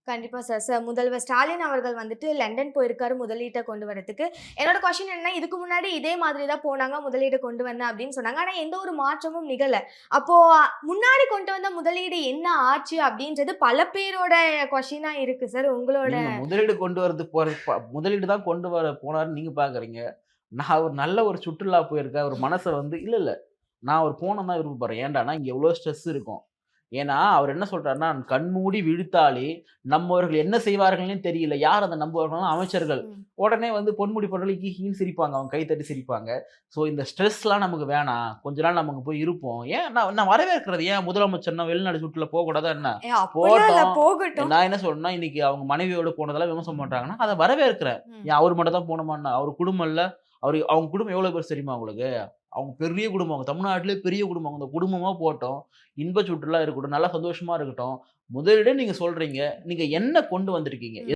கண்டிப்பா சார். முதல்வர் ஸ்டாலின் அவர்கள் வந்துட்டு லண்டன் போயிருக்காரு முதலீட்ட கொண்டு வரதுக்கு. என்னோட கொஸ்டின் என்னன்னா, இதுக்கு முன்னாடி இதே மாதிரி தான் போனாங்க, முதலீடு கொண்டு வந்தேன் அப்படின்னு சொன்னாங்க. ஆனா எந்த ஒரு மாற்றமும் நிகழல. அப்போ முன்னாடி கொண்டு வந்த முதலீடு என்ன ஆச்சு அப்படின்றது பல பேரோட கொஸ்டினா இருக்கு சார். உங்களோட நீங்க முதலீடு கொண்டு வரது போறது முதலீடு தான் கொண்டு வர போனாருன்னு நீங்க பார்க்குறீங்க. நான் ஒரு நல்ல ஒரு சுற்றுலா போயிருக்கேன். ஒரு மனச வந்து இல்ல, இல்ல. நான் அவர் போணும்னு தான் விருப்பப்படுறேன். ஏன்டான்னா, இங்க எவ்வளோ ஸ்ட்ரெஸ் இருக்கும். ஏன்னா, அவர் என்ன சொல்றாருன்னா, கண்மூடி விழித்தாலே நம்மவர்கள் என்ன செய்வார்கள்ன்னே தெரியல. யார் அத நம்புவார்கள்னா அமைச்சர்கள். ம். உடனே வந்து பொன்முடி பொருள் ஹி ஹின்னு சிரிப்பாங்க. அவங்க கை தட்டி சிரிப்பாங்க. ஸோ இந்த ஸ்ட்ரெஸ்லாம் நமக்கு வேணாம். கொஞ்ச நாள் நம்ம அங்க போய் இருப்போம். ஏன் நான் நான் வரவேற்கிறது ஏன் முதலமைச்சர்னா வெளிநாடு சுற்றுலா போகக்கூடாதா என்ன? அப்படிலாம் இல்ல போட்டோம். போகட்டும். நான் என்ன சொல்றேன்னா, இன்னைக்கு அவங்க மனைவியோட போனதெல்லாம் விமர்சனம் பண்றாங்கன்னா, அத வரவேற்கிறேன். ம். ஏன் அவரு மட்டும் தான் போணுமான்னா? அவரு குடும்பம் இல்ல. அவங்க குடும்பம் எவ்வளோ பெருசு தெரியுமா உங்களுக்கு? அவங்க பெரிய குடும்பம். அவங்க தமிழ்நாட்டிலேயே பெரிய குடும்பம். அந்த குடும்பமா போட்டும். இன்ப சுற்றுலா இருக்கட்டும். நல்லா சந்தோஷமா இருக்கட்டும். முதலிடே நீங்க சொல்றீங்க. நீங்க என்ன கொண்டு வந்திருக்கீங்க? ம்.